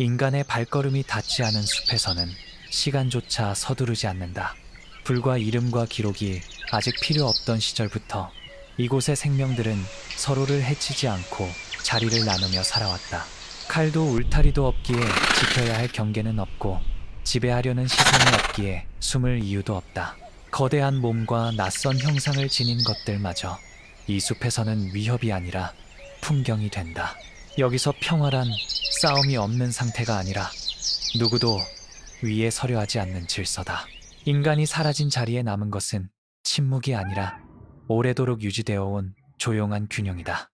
인간의 발걸음이 닿지 않은 숲에서는 시간조차 서두르지 않는다. 불과 이름과 기록이 아직 필요 없던 시절부터 이곳의 생명들은 서로를 해치지 않고 자리를 나누며 살아왔다. 칼도 울타리도 없기에 지켜야 할 경계는 없고 지배하려는 시선이 없기에 숨을 이유도 없다. 거대한 몸과 낯선 형상을 지닌 것들마저 이 숲에서는 위협이 아니라 풍경이 된다. 여기서 평화란 싸움이 없는 상태가 아니라 누구도 위에 서려 하지 않는 질서다. 인간이 사라진 자리에 남은 것은 침묵이 아니라 오래도록 유지되어 온 조용한 균형이다.